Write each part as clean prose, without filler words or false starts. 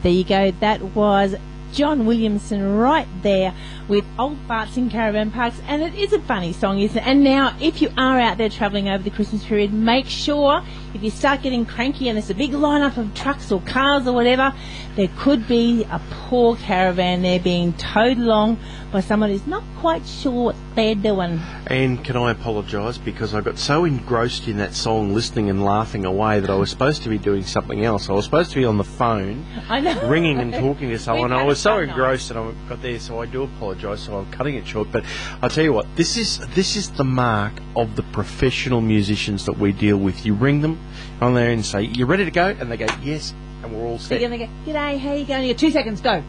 There you go. That was John Williamson right there with Old Farts in Caravan Parks, and it is a funny song, isn't it? And now, if you are out there travelling over the Christmas period, make sure, if you start getting cranky and there's a big lineup of trucks or cars or whatever, there could be a poor caravan there being towed along by someone who's not quite sure what they're doing. And can I apologise, because I got so engrossed in that song, listening and laughing away, that I was supposed to be doing something else. I was supposed to be on the phone, I know, ringing and talking to someone. I was so engrossed and I got there, so I do apologise. So I'm cutting it short. But I'll tell you what, this is the mark of the professional musicians that we deal with. You ring them on there and say, "You ready to go?" And they go, "Yes," and we're all set. They're going to go, "G'day, how you going?" You got 2 seconds, go.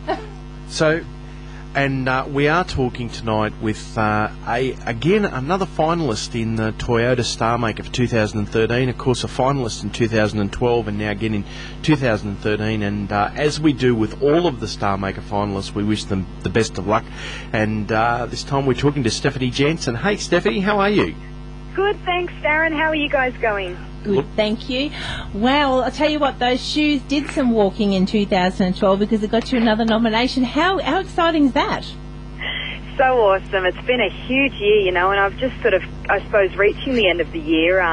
So. And we are talking tonight with, again, another finalist in the Toyota Star Maker for 2013, of course a finalist in 2012 and now again in 2013. And as we do with all of the Star Maker finalists, we wish them the best of luck. And this time we're talking to Stephanie Jansen. Hey Stephanie, how are you? Good, thanks Darren. How are you guys going? Good, thank you. Well, I'll tell you what, those shoes did some walking in 2012 because it got you another nomination. How exciting is that? So awesome. It's been a huge year, you know, and I've just sort of, I suppose, reaching the end of the year,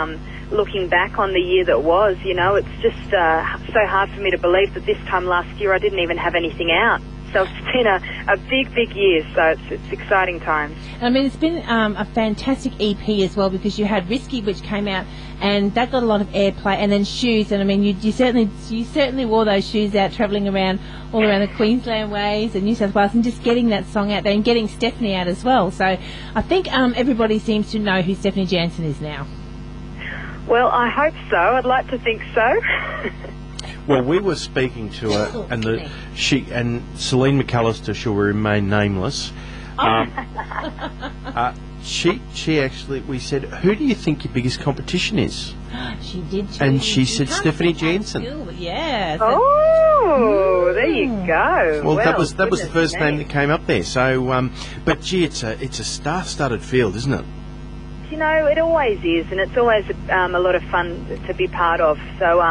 looking back on the year that was, you know, it's just so hard for me to believe that this time last year I didn't even have anything out. So it's been a big year, so it's exciting times. I mean, it's been a fantastic EP as well, because you had Risky, which came out, and that got a lot of airplay, and then Shoes, and I mean, you certainly wore those shoes out, travelling around all around the Queensland ways and New South Wales, and just getting that song out there and getting Stephanie out as well. So I think everybody seems to know who Stephanie Jansen is now. Well, I hope so. I'd like to think so. Well, we were speaking to her, and Celine McAllister shall remain nameless. She actually, we said, "Who do you think your biggest competition is?" She did too. And she said Stephanie Jansen. Yeah. Oh, there you go. Well, that was the first name that came up there. So, but gee, it's a star-studded field, isn't it? You know, it always is, and it's always a lot of fun to be part of. So,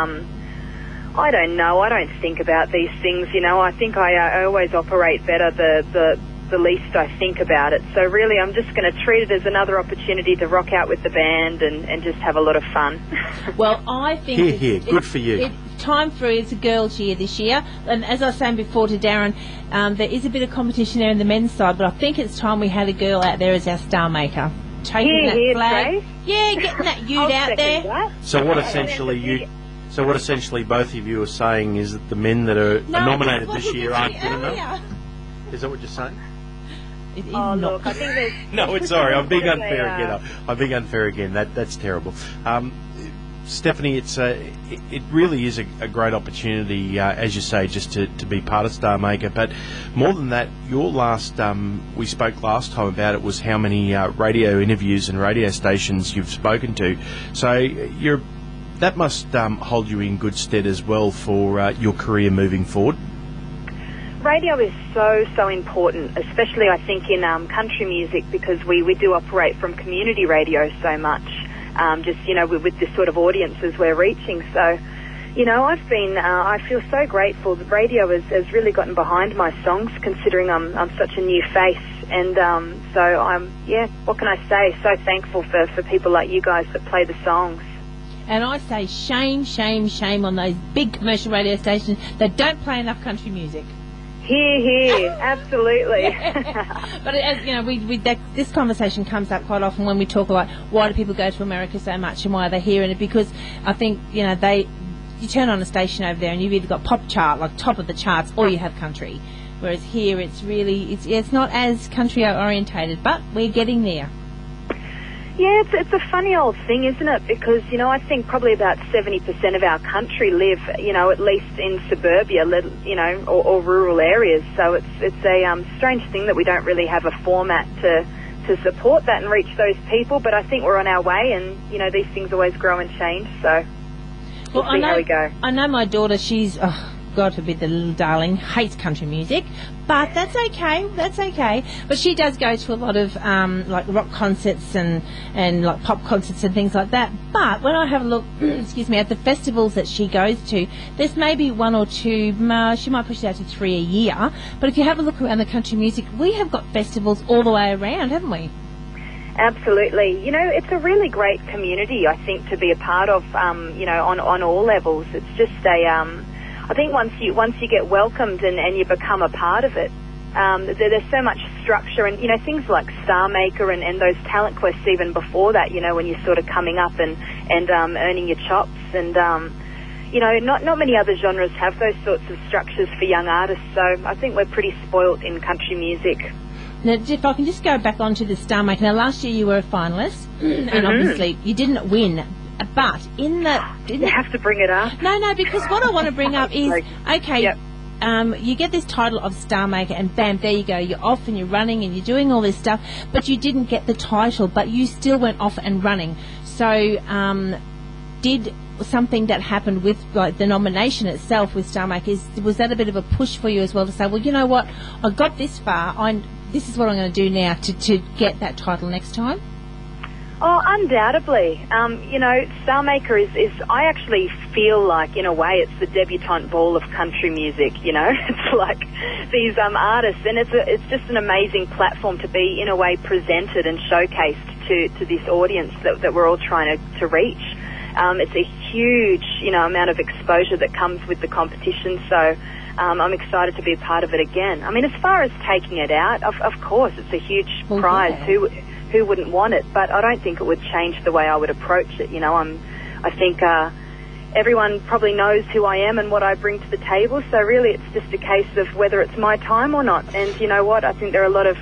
I don't know. I don't think about these things. You know, I think I always operate better the least I think about it. So really, I'm just going to treat it as another opportunity to rock out with the band and just have a lot of fun. Well, I think good for you. Time for it's a girls' year this year, and as I was saying before to Darren, there is a bit of competition there in the men's side, but I think it's time we had a girl out there as our star maker. Taking that flag. Trace. Yeah, getting that ute out there. That. So what essentially both of you are saying is that the men that are nominated this year aren't good enough? Is that what you're saying? It is look, I think there's... No, it's sorry. I'm being unfair again. I'm being unfair again. That's terrible. Stephanie, it really is a great opportunity, as you say, just to be part of Star Maker. But more than that, your last, we spoke last time about it, was how many radio interviews and radio stations you've spoken to. So that must hold you in good stead as well for your career moving forward. Radio is so important, especially I think in country music, because we do operate from community radio so much, just, you know, with the sort of audiences we're reaching. So, you know, I feel so grateful. The radio has really gotten behind my songs, considering I'm such a new face. And so what can I say? So thankful for people like you guys that play the songs. And I say shame on those big commercial radio stations that don't play enough country music. Here, absolutely. But as you know, this conversation comes up quite often when we talk about why do people go to America so much and why are they here, and because I think, you know, you turn on a station over there and you've either got pop chart, like top of the charts, or you have country. Whereas here it's really it's not as country orientated, but we're getting there. Yeah, it's a funny old thing, isn't it? Because, you know, I think probably about 70% of our country live, you know, at least in suburbia, you know, or rural areas. So it's a strange thing that we don't really have a format to support that and reach those people. But I think we're on our way, and, you know, these things always grow and change. So we'll see how we go. I know my daughter, God forbid, the little darling hates country music, but that's okay. That's okay. But she does go to a lot of like rock concerts and like pop concerts and things like that. But when I have a look, excuse me, at the festivals that she goes to, there's maybe one or two. She might push it out to 3 a year. But if you have a look around the country music, we have got festivals all the way around, haven't we? Absolutely. You know, it's a really great community, I think, to be a part of, you know, on all levels. It's just I think once you get welcomed and you become a part of it, there's so much structure and, you know, things like Star Maker and those talent quests even before that, you know, when you're sort of coming up and earning your chops and, you know, not many other genres have those sorts of structures for young artists, so I think we're pretty spoilt in country music. Now, if I can just go back onto the Star Maker. Now, last year you were a finalist, and obviously you didn't win. But you have to bring it up. No, because what I want to bring up is, okay, yep. You get this title of Star Maker, and bam, there you go. You're off and you're running and you're doing all this stuff, but you didn't get the title, but you still went off and running. So, did something that happened with like the nomination itself with Star Maker, was that a bit of a push for you as well to say, well, you know what, I got this far, this is what I'm going to do now to get that title next time? Oh, undoubtedly. You know, Star Maker is I actually feel like, in a way, it's the debutante ball of country music, you know. It's like these artists, and it's just an amazing platform to be, in a way, presented and showcased to this audience that we're all trying to reach. It's a huge, you know, amount of exposure that comes with the competition, so I'm excited to be a part of it again. I mean, as far as taking it out, of course, it's a huge prize. Yeah. Who wouldn't want it? But I don't think it would change the way I would approach it. You know, I think everyone probably knows who I am and what I bring to the table. So really, it's just a case of whether it's my time or not. And you know what? I think there are a lot of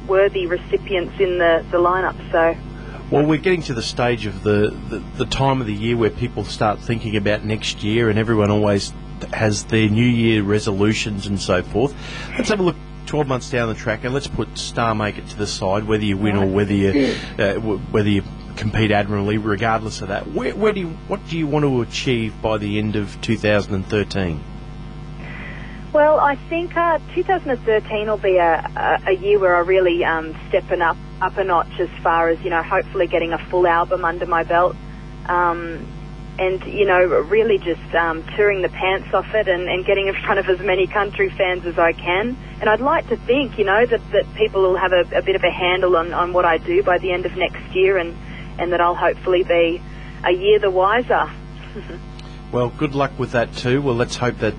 worthy recipients in the lineup. So. Well, we're getting to the stage of the time of the year where people start thinking about next year, and everyone always has their New Year resolutions and so forth. Let's have a look 12 months down the track, and let's put Star Maker to the side, whether you win or whether you compete admirably. Regardless of that, what do you want to achieve by the end of 2013? Well, I think 2013 will be a year where I really stepping up a notch as far as, you know, hopefully getting a full album under my belt. And, you know, really just touring the pants off it and getting in front of as many country fans as I can. And I'd like to think, you know, that people will have a bit of a handle on what I do by the end of next year, and that I'll hopefully be a year the wiser. Well, good luck with that too. Well, let's hope that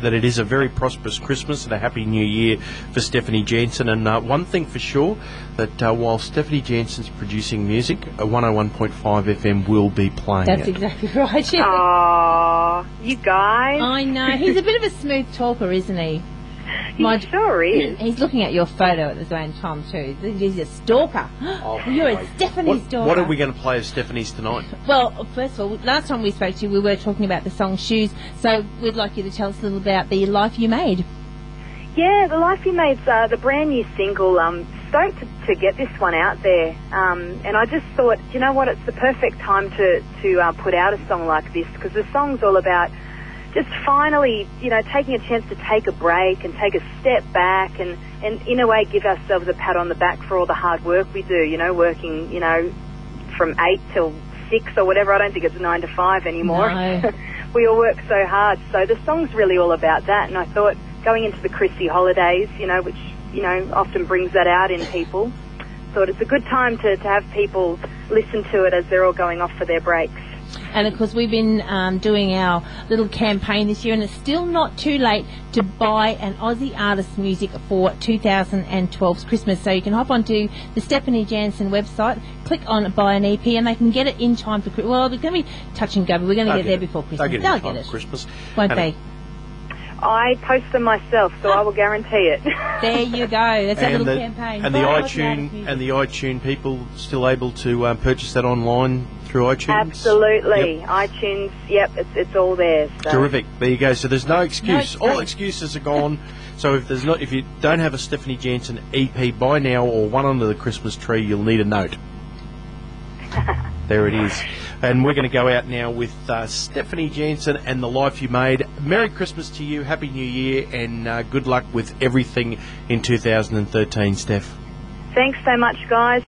it is a very prosperous Christmas and a happy New Year for Stephanie Jansen. And one thing for sure, that while Stephanie Jansen's producing music, 101.5 FM will be playing That's it. exactly right. Yeah. Aww, you guys. I know. He's a bit of a smooth talker, isn't he? He sure is. He's looking at your photo at the same time too. He's a stalker. Oh, You're a Stephanie stalker. What are we going to play as Stephanie's tonight? Well, first of all, last time we spoke to you, we were talking about the song Shoes, so we'd like you to tell us a little about the Life You Made. Yeah, the Life You Made's the brand new single. Stoked to get this one out there, and I just thought, you know what, it's the perfect time to put out a song like this, because the song's all about just finally, you know, taking a chance to take a break and take a step back and in a way give ourselves a pat on the back for all the hard work we do, you know, working, you know, from 8 till 6 or whatever. I don't think it's 9 to 5 anymore. No. We all work so hard. So the song's really all about that, and I thought going into the Chrissy holidays, you know, which, you know, often brings that out in people, thought it's a good time to have people listen to it as they're all going off for their breaks. And of course we've been doing our little campaign this year, and it's still not too late to buy an Aussie artist's music for 2012's Christmas. So you can hop onto the Stephanie Jansen website, click on buy an EP, and they can get it in time for Christmas. Well, it's going to be touch and go, but we're going to get there before Christmas. They'll get it. Christmas. Won't they? I post them myself, so I will guarantee it. There you go. That's our little campaign. And the iTunes people still able to purchase that online through iTunes? Absolutely. Yep. iTunes, yep, it's all there. So. Terrific. There you go. So there's no excuse. All excuses are gone. So if you don't have a Stephanie Jansen EP by now or one under the Christmas tree, you'll need a note. There it is. And we're going to go out now with Stephanie Jansen and The Life You Made. Merry Christmas to you, Happy New Year, and good luck with everything in 2013, Steph. Thanks so much, guys.